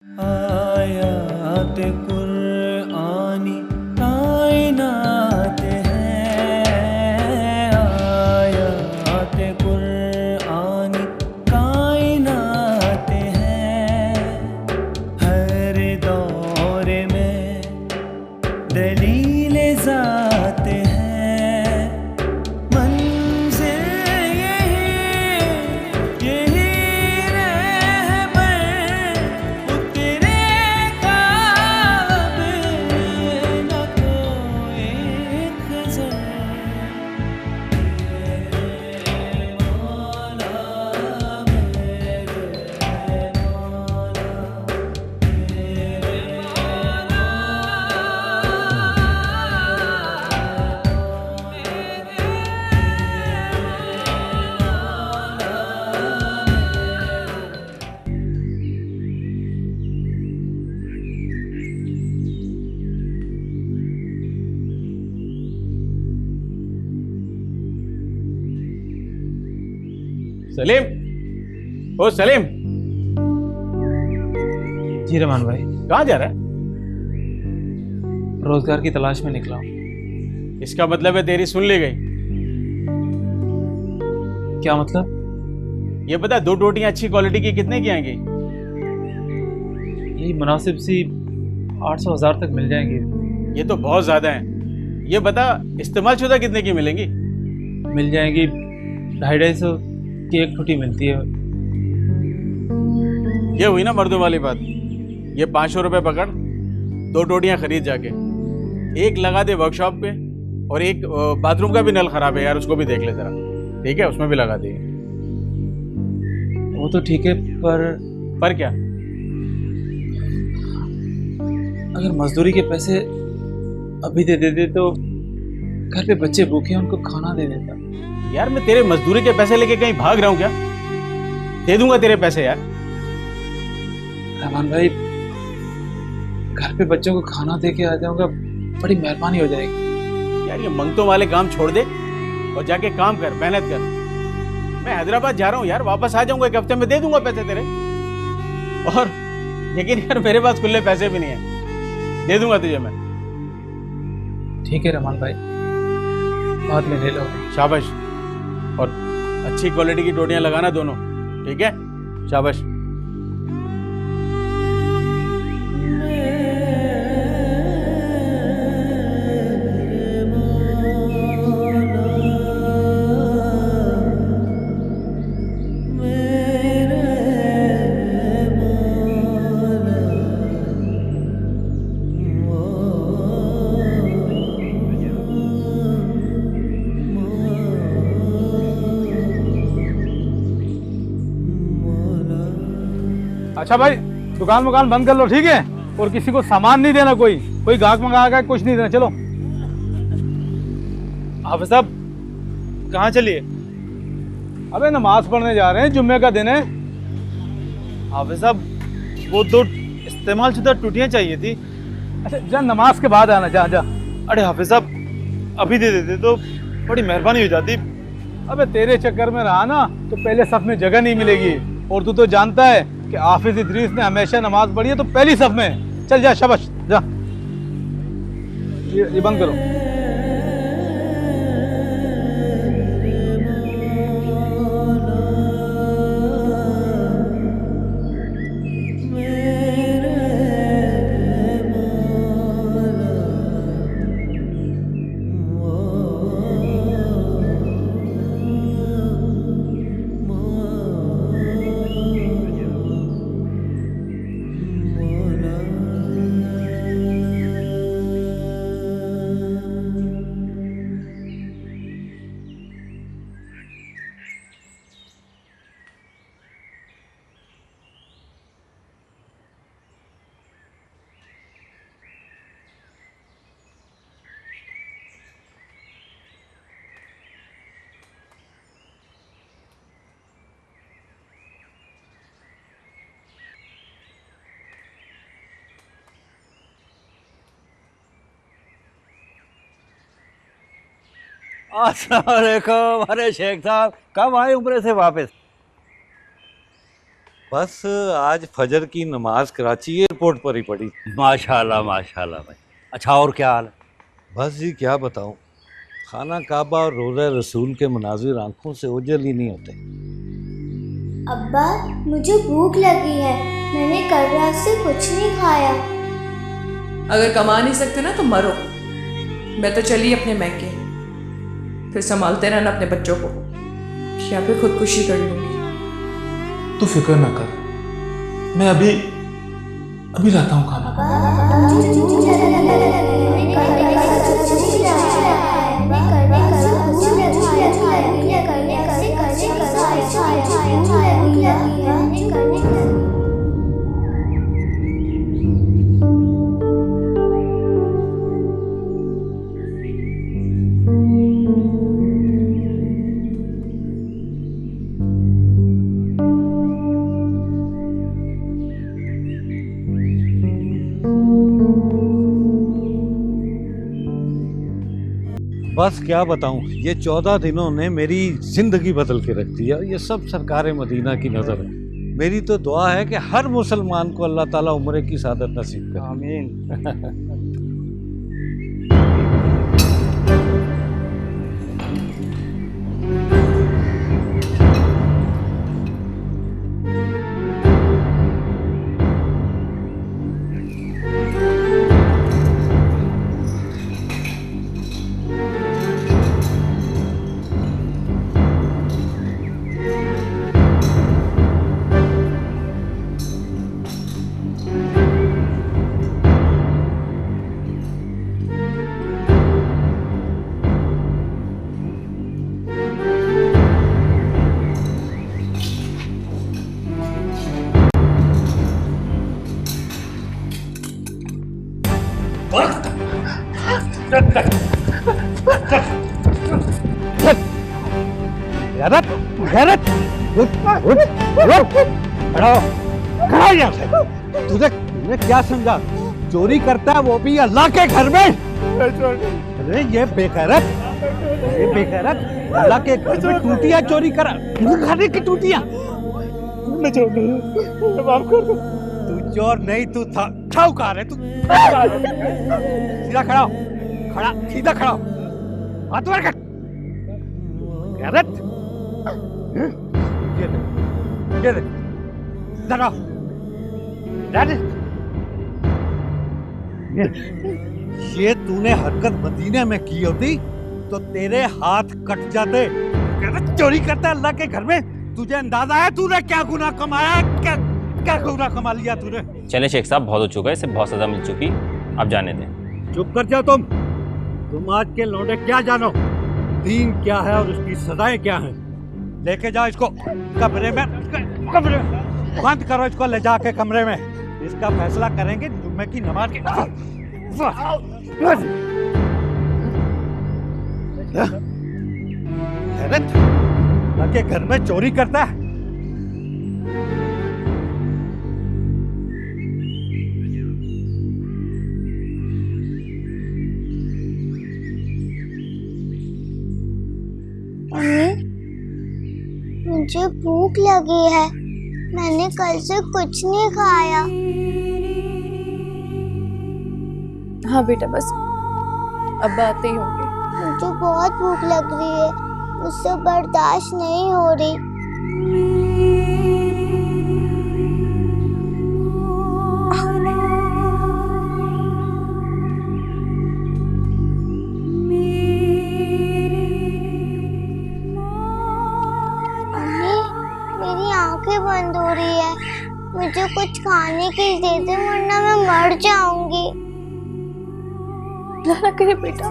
आयात कुरआनी कायनात है, आयात कुरआनी कायनात है। हर दौर में दलील ज़ात है, मंज़िल यही रहबर उतरेगा अब न कोई खज़र। मेरे मौला मेरे मौला मेरे सलीम, ओ सलीम, जी रहमान भाई, कहाँ जा रहा है? रोजगार की तलाश में निकला हूँ। इसका मतलब है तेरी सुन ली गई। क्या मतलब? ये बता, दो रोटियां अच्छी क्वालिटी की कितने की आएंगी? यही मुनासिब सी 800,000 तक मिल जाएंगी। ये तो बहुत ज्यादा है। ये बता, इस्तेमाल शुदा कितने की मिलेंगी? मिल जाएंगी 250-250 की एक टूटी मिलती है। ये हुई ना मर्दों वाली बात। ये 500 रुपए पकड़, दो टोटियां खरीद जाके, एक लगा दे वर्कशॉप पे, और एक बाथरूम का भी नल खराब है यार, उसको भी देख ले जरा, ठीक है? उसमें भी लगा दे। वो तो ठीक है, पर क्या? अगर मजदूरी के पैसे अभी दे देते तो घर पे बच्चे भूखे हैं, उनको खाना दे देता। यार मैं तेरे मजदूरी के पैसे लेके कहीं भाग रहा हूँ क्या? दे दूंगा तेरे पैसे यार। रहमान भाई, घर पे बच्चों को खाना दे के आ जाऊंगा, बड़ी मेहरबानी हो जाएगी। यार ये मंगतों वाले काम छोड़ दे और जाके काम कर, मेहनत कर। मैं हैदराबाद जा रहा हूँ यार, वापस आ जाऊंगा 1 हफ्ते में, दे दूंगा पैसे तेरे। और लेकिन यार मेरे पास खुले पैसे भी नहीं है, दे दूंगा तुझे मैं। ठीक है रहमान भाई, बाद में ले लो। शाबाश। और अच्छी क्वालिटी की टोटियां लगाना दोनों, ठीक है? शाबाश। अच्छा भाई, दुकान वुकान बंद कर लो, ठीक है? और किसी को सामान नहीं देना, कोई गाहक मंगा कुछ नहीं देना। चलो। हाफिज साहब, कहाँ चलिए? अबे नमाज पढ़ने जा रहे हैं, जुम्मे का दिन है। हाफिज साहब, वो 2 इस्तेमाल शुदा टूटियाँ चाहिए थी। अच्छा जा, नमाज के बाद आना, जा जा। अरे हाफिज साहब, अभी दे देते तो बड़ी मेहरबानी हो जाती। अबे तेरे चक्कर में रहा ना तो पहले सफ में जगह नहीं मिलेगी, और तू तो जानता है कि हाफिज इदरीस ने हमेशा नमाज पढ़ी है, तो पहली सफ में। चल जा, शाबाश, जा। ये बंद करो। अस्सलामुअलैकुम। अरे शेख साहब, कब आए उम्रे से वापस? बस आज फजर की नमाज कराची एयरपोर्ट पर ही पढ़ी। माशाल्लाह माशाल्लाह भाई। अच्छा और क्या हाल है? बस जी क्या बताऊं, खाना काबा और रोज़ा रसूल के मनाजिर आंखों से ओझल ही नहीं होते। अब्बा मुझे भूख लगी है, मैंने कल रात से कुछ नहीं खाया। अगर कमा नहीं सकते ना तो मरो। मैं तो चली अपने मैके, फिर संभालते रहना अपने बच्चों को, या फिर खुदकुशी कर लूंगी। तू फिक्र ना कर, मैं अभी लाता हूँ खाना। बस क्या बताऊं, ये 14 दिनों ने मेरी जिंदगी बदल के रख दिया। ये सब सरकार मदीना की नजर है। मेरी तो दुआ है कि हर मुसलमान को अल्लाह ताला उम्र की सादत नसीब करे। आमीन। गैरत गैरत खड़ा यहाँ से। तुझे क्या समझा? चोरी करता है वो भी अल्लाह के घर में। अरे ये बेगैरत अल्लाह के घर में टूटियां चोरी करा, खाने की टूटियां। मैं चोर नहीं हूँ, माफ कर दो। तू चोर नहीं, तू ठाऊकार है। तू सीधा खड़ा हो, सीधा खड़ा हो, हाथ ऊपर कर। गैरत ये दे इधर आओ। ये तूने हरकत मदीने में की होती तो तेरे हाथ कट जाते। चोरी करता है अल्लाह के घर में। तुझे अंदाजा है तूने क्या गुनाह कमाया है? क्या गुनाह कमा लिया तूने? चले शेख साहब, बहुत हो चुका है, इसे बहुत सजा मिल चुकी, अब जाने दें। चुप कर जाओ तुम आज के लौंडे क्या जानो? दीन क्या है और उसकी सजाएं क्या हैं? लेके जाओ इसको कमरे में बंद करो। इसको ले जाके कमरे में इसका फैसला करेंगे जुम्मे की नमाज के। के घर में चोरी करता है। मुझे भूख लगी है, मैंने कल से कुछ नहीं खाया। हाँ बेटा, बस अब आते ही होंगे। मुझे बहुत भूख लग रही है, मुझसे बर्दाश्त नहीं हो रही। बंद हो रही है, मुझे कुछ खाने की दे दे वरना मैं मर जाऊंगी। ना करे बेटा।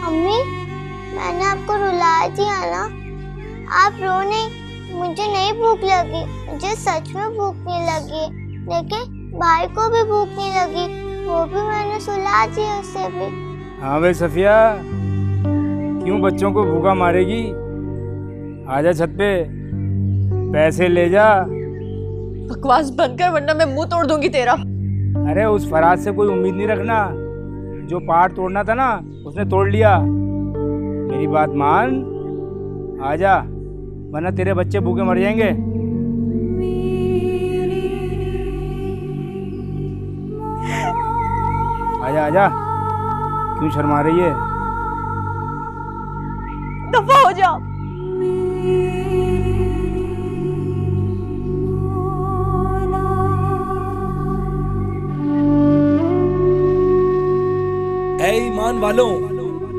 अम्मी, मैंने आपको रुला दिया ना, आप रो नहीं। मुझे नहीं भूख लगी, मुझे सच में भूख नहीं लगी, लेकिन भाई को भी भूख नहीं लगी, वो भी मैंने सुला दिया उसे भी। हाँ भाई सफिया, क्यों बच्चों को भूखा मारेगी? आजा छत पे, पैसे ले जा। बकवास बंद कर वरना मैं मुंह तोड़ दूंगी तेरा। अरे उस फराज से कोई उम्मीद नहीं रखना, जो पहाड़ तोड़ना था ना उसने तोड़ लिया। मेरी बात मान, आजा वरना तेरे बच्चे भूखे मर जाएंगे। आजा आजा, क्यों शर्मा रही है? दफा हो जाओ। ऐ ईमान वालों,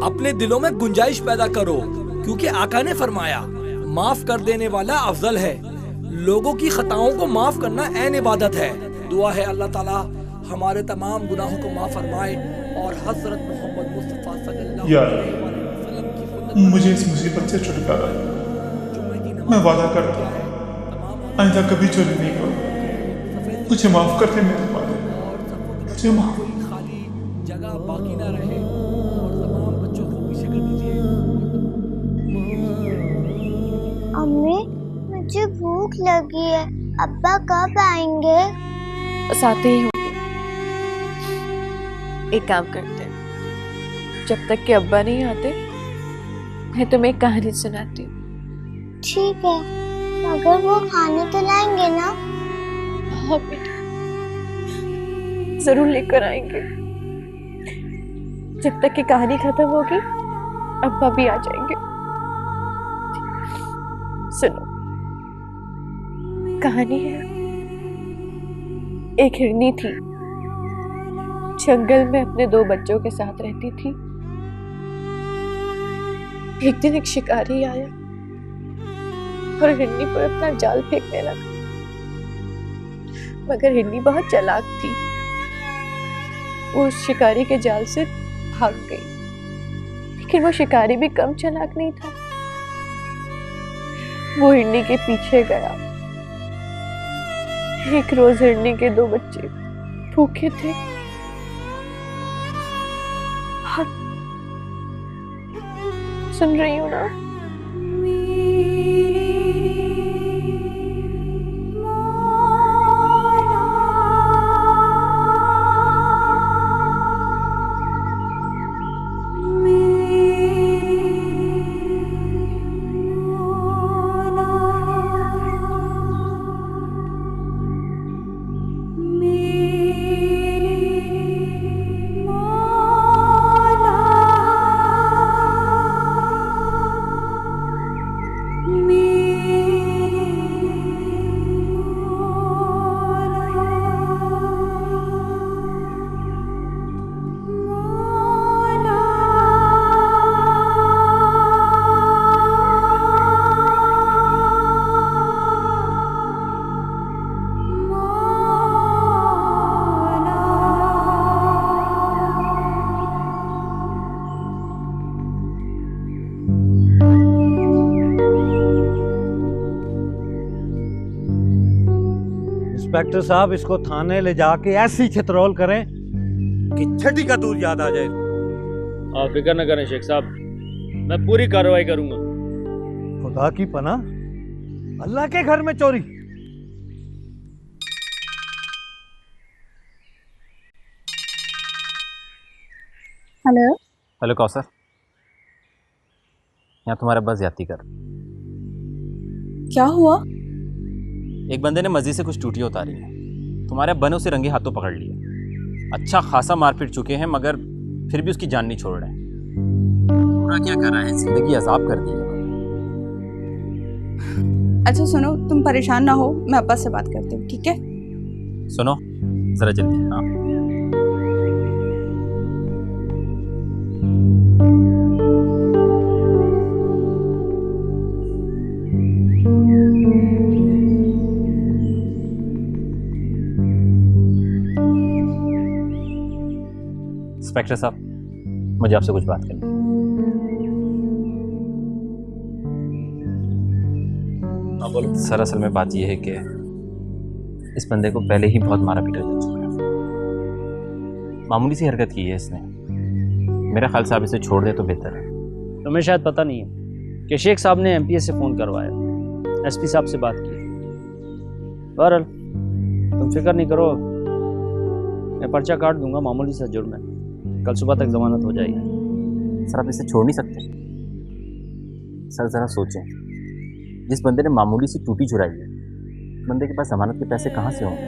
अपने दिलों में गुंजाइश पैदा करो, क्योंकि आका ने फरमाया माफ कर देने वाला अफजल है। लोगों की खताओं को माफ करना ऐन इबादत है। दुआ है अल्लाह ताला हमारे तमाम गुनाहों को माफ फरमाए और हजरत मोहम्मद मुस्तफा सल्लल्लाहु अलैहि वसल्लम की सुन्नत मुझे इस मुसीबत से छुटकारा दे। मैं वादा करता हूँ आइंदा कभी चोरी नहीं करूँगा। मुझे माफ कर दे मेरे मालिक, मुझे माफ। खाली जगह बाकी ना रहे और तमाम बच्चों को पीछे कर दीजिए। अम्मी, मुझे भूख लगी है। अब्बा कब आएंगे? बस आते ही होंगे। एक काम करते हैं, जब तक कि अब्बा नहीं आते मैं तुम्हें एक कहानी सुनाती हूँ। ठीक है, मगर वो खाने तो लाएंगे ना? हाँ बेटा, जरूर लेकर आएंगे। जब तक कि कहानी खत्म होगी अब्बा भी आ जाएंगे। सुनो, कहानी है, एक हिरनी थी, जंगल में अपने 2 बच्चों के साथ रहती थी। एक दिन एक शिकारी आया और हिरनी पर अपना जाल फेंकने लगा, मगर हिरनी बहुत चालाक थी। वो उस शिकारी के जाल से भाग गई, लेकिन वो शिकारी भी कम चालाक नहीं था। वो हिरनी के पीछे गया। एक रोज हिरनी के 2 बच्चे भूखे थे। सुन रही हूँ ना? इंस्पेक्टर साहब, इसको थाने ले जाके ऐसी छितरौल करें कि छठी का दूर याद आ जाए। आप फिक्र न करें शेख साहब, मैं पूरी कार्रवाई करूंगा। खुदा की पनाह, अल्लाह के घर में चोरी। हेलो हेलो कौसर, यहाँ तुम्हारा बस ज्यादती कर। क्या हुआ? एक बंदे ने मस्जिद से कुछ टूटियां उतारी हैं। तुम्हारे बने उसे रंगे हाथों पकड़ लिया। अच्छा खासा मारपीट चुके हैं, मगर फिर भी उसकी जान नहीं छोड़ रहे हैं। पूरा क्या कर रहा है, जिंदगी अजाब कर दी है। अच्छा सुनो, तुम परेशान ना हो, मैं अब्बा से बात करती हूँ, ठीक है? सुनो जरा जल्दी। हाँ, इंस्पेक्टर साहब, मुझे आपसे कुछ बात करनी है। बोलो। सर असल में बात यह है कि इस बंदे को पहले ही बहुत मारा पीटा जा चुका है। मामूली सी हरकत की है इसने। मेरा ख्याल साहब इसे छोड़ दे तो बेहतर है। तुम्हें शायद पता नहीं है कि शेख साहब ने एमपीएस से फ़ोन करवाया, एसपी साहब से बात की। बहरहाल तुम फिक्र नहीं करो, मैं पर्चा काट दूंगा मामूली सा जुर्म है। कल सुबह तक जमानत हो जाएगी। सर आप इसे छोड़ नहीं सकते। सर ज़रा सोचें, जिस बंदे ने मामूली सी टूटी चुराई है, बंदे के पास जमानत के पैसे कहाँ से होंगे?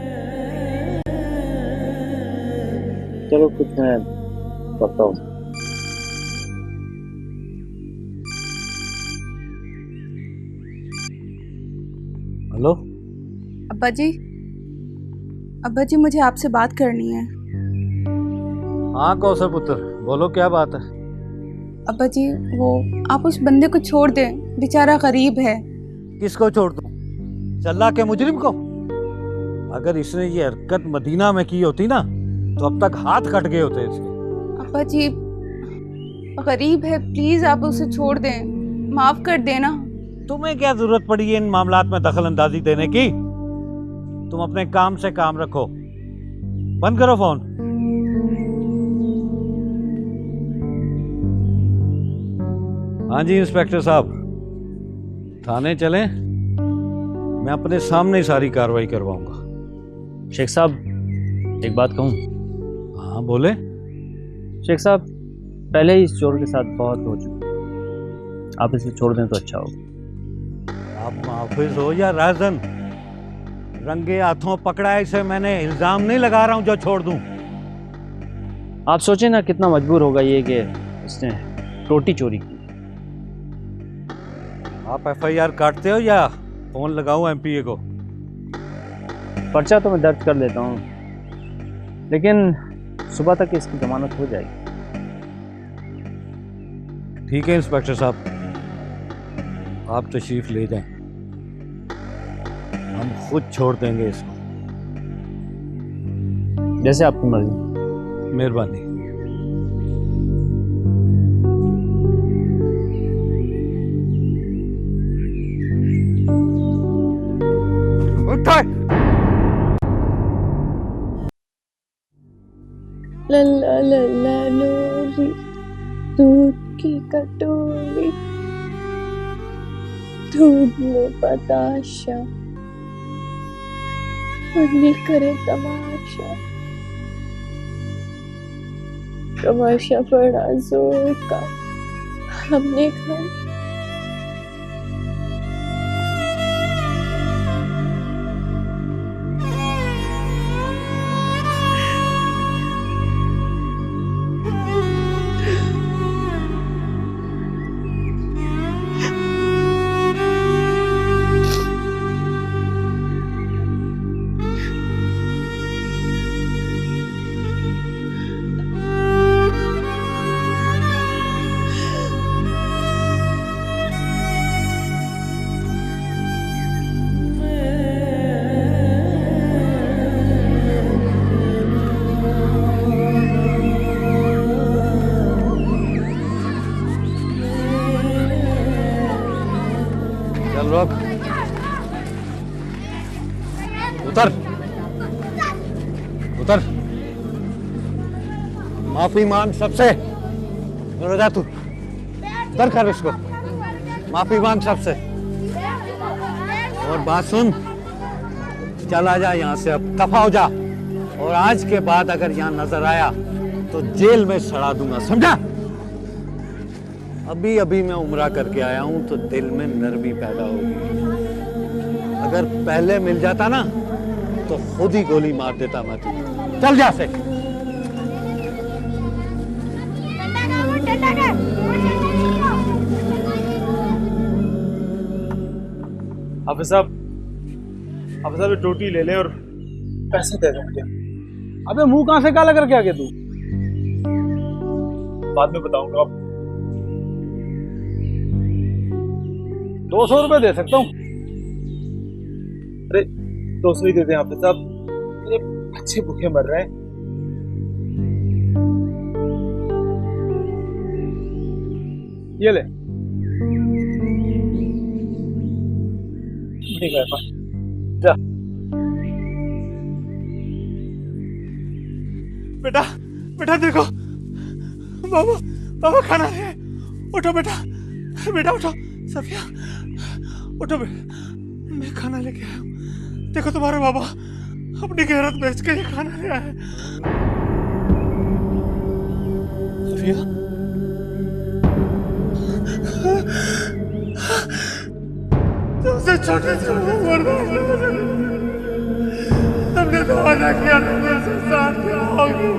चलो कुछ मैं बताओ। हेलो अब्बा जी मुझे आपसे बात करनी है। हाँ कौशल पुत्र, बोलो क्या बात है। अब्बा जी वो आप उस बंदे को छोड़ दें, बेचारा गरीब है। किसको छोड़ दूं? चल्ला के मुजरिम को? अगर इसने ये हरकत मदीना में की होती ना तो अब तक हाथ कट गए होते इसके। अब्बा जी गरीब है, प्लीज आप उसे छोड़ दें, माफ कर देना। तुम्हें क्या जरूरत पड़ी है इन मामलात में दखल अंदाजी देने की? तुम अपने काम से काम रखो। बंद करो फोन। हाँ जी इंस्पेक्टर साहब, थाने चलें? मैं अपने सामने ही सारी कार्रवाई करवाऊंगा। शेख साहब एक बात कहूँ? हाँ बोले। शेख साहब पहले ही इस चोर के साथ बहुत हो चुका, आप इसे छोड़ दें तो अच्छा होगा। आप मुहाफिज हो या राजन, रंगे हाथों पकड़ा है इसे मैंने, इल्जाम नहीं लगा रहा हूं जो छोड़ दूं। आप सोचें ना कितना मजबूर होगा ये कि इसने रोटी चोरी की। आप एफआईआर काटते हो या फोन लगाऊं एमपीए को? पर्चा तो मैं दर्ज कर देता हूँ, लेकिन सुबह तक इसकी जमानत हो जाएगी। ठीक है इंस्पेक्टर साहब, आप तशरीफ ले जाएं, हम खुद छोड़ देंगे इसको। जैसे आपकी मर्जी। मेहरबानी। लल्ला लल्ला लोरी, दूध की कटोरी, दूध में बताशा, मुन्नी करे तमाशा, तमाशा बड़ा जोर का हमने घर। रोक, उतर उतर। माफी मांग सबसे। जा तू उतर कर इसको, माफी मांग सबसे। और बात सुन, चला जा यहाँ से, अब दफा हो जा। और आज के बाद अगर यहाँ नजर आया तो जेल में सड़ा दूंगा, समझा? अभी अभी मैं उम्रा करके आया हूं तो दिल में नरमी पैदा होगी। अगर पहले मिल जाता ना तो खुद ही गोली मार देता मैं तुझे। चल जा से। हाफिज साहब ये टोटी ले ले और पैसे दे दो मुझे। अबे मुंह कहां से काला करके आ गया तू? बाद में बताऊंगा। 200 रुपए दे सकता हूँ। अरे 200 ही दे दे हाफिज साहब, मेरे बच्चे भूखे मर रहे हैं। ये ले। ठीक है जा। बेटा बेटा देखो, बाबा खाना है। उठो बेटा, बेटा उठो। सफिया उठो बेटा, मैं खाना लेके आया हूँ। देखो तुम्हारे बाबा अपनी गैरत बेच के ये खाना ले आए। सफिया तुमसे छोटे छोटे हमने तो वादा किया था, संसार क्या होगी।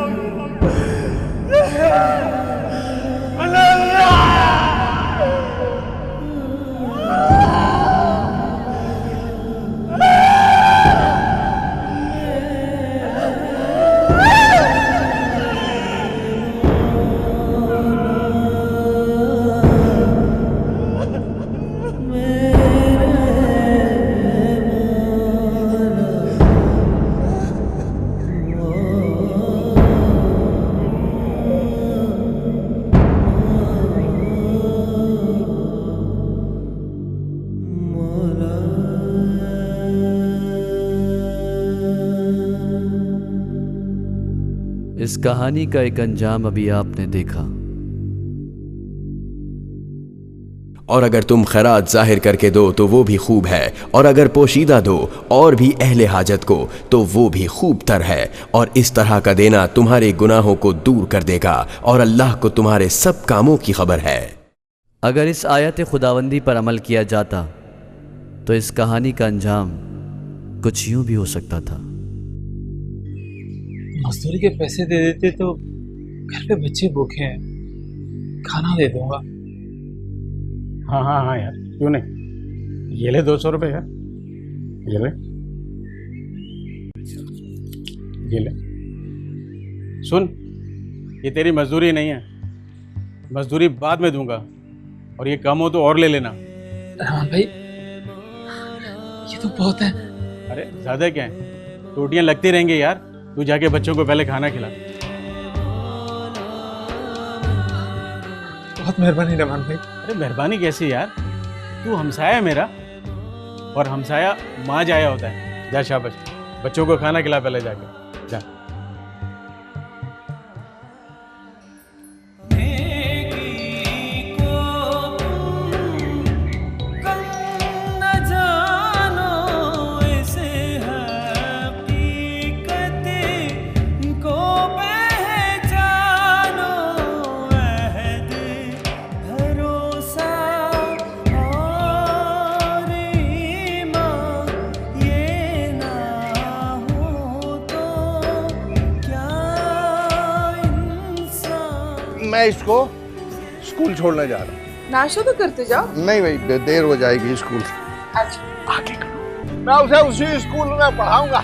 इस कहानी का एक अंजाम अभी आपने देखा। और अगर तुम खैरात जाहिर करके दो तो वो भी खूब है, और अगर पोशीदा दो और भी अहले हाजत को तो वो भी खूब तर है। और इस तरह का देना तुम्हारे गुनाहों को दूर कर देगा, और अल्लाह को तुम्हारे सब कामों की खबर है। अगर इस आयत खुदावंदी पर अमल किया जाता तो इस कहानी का अंजाम कुछ यूं भी हो सकता था। मजदूरी के पैसे दे देते तो घर पे बच्चे भूखे हैं, खाना दे दूंगा। हाँ हाँ हाँ यार, क्यों नहीं। ये ले 200 रुपये यार, ये ले, ये ले। सुन, ये तेरी मजदूरी नहीं है, मजदूरी बाद में दूंगा, और ये कम हो तो और ले लेना। रहमान भाई, ये तो बहुत है। अरे ज़्यादा क्या है, रोटियां लगती रहेंगी यार। तू जाके बच्चों को पहले खाना खिला। बहुत मेहरबानी रहमान भाई। अरे मेहरबानी कैसी यार, तू हमसाया है मेरा, और हमसाया माँ जाया होता है। जा शाबाश, बच्चों को खाना खिला पहले जाके, जा। मैं इसको स्कूल छोड़ने जा रहा हूँ। नाश्ता तो करते जाओ। नहीं भाई, देर हो जाएगी स्कूल। अच्छा आगे करो, मैं उसे उसी स्कूल में पढ़ाऊंगा।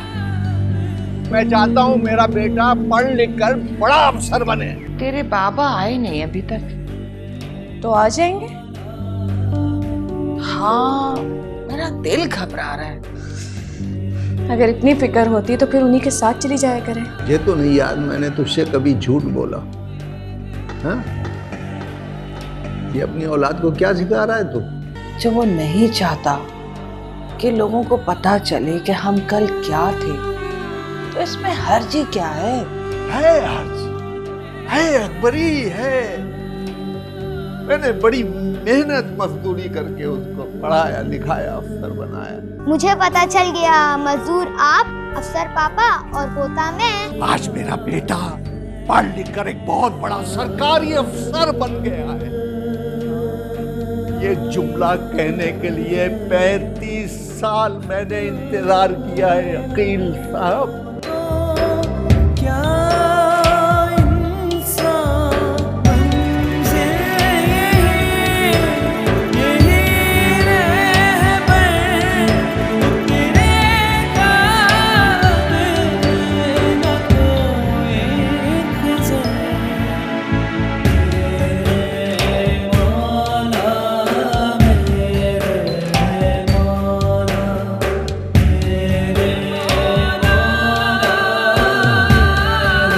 मैं चाहता हूँ मेरा बेटा पढ़ लिख कर बड़ा अफसर बने। तेरे बाबा आए नहीं अभी तक। तो आ जाएंगे। हाँ, मेरा दिल घबरा रहा है। अगर इतनी फिक्र होती तो फिर उन्हीं के साथ चली जाया करें। ये तो नहीं याद मैंने तुझसे कभी झूठ बोला। हाँ? ये अपनी औलाद को क्या सिखा रहा है तू? जो वो नहीं चाहता कि लोगों को पता चले कि हम कल क्या थे, तो इसमें हर्जी क्या है? हर्ज है, अकबरी है। मैंने बड़ी मेहनत मजदूरी करके उसको पढ़ाया लिखाया, अफसर बनाया। मुझे पता चल गया, मजदूर आप, अफसर पापा और पोता मैं। आज मेरा बेटा पढ़ लिख कर एक बहुत बड़ा सरकारी अफसर बन गया है। ये जुमला कहने के लिए 35 साल मैंने इंतजार किया है अकील साहब।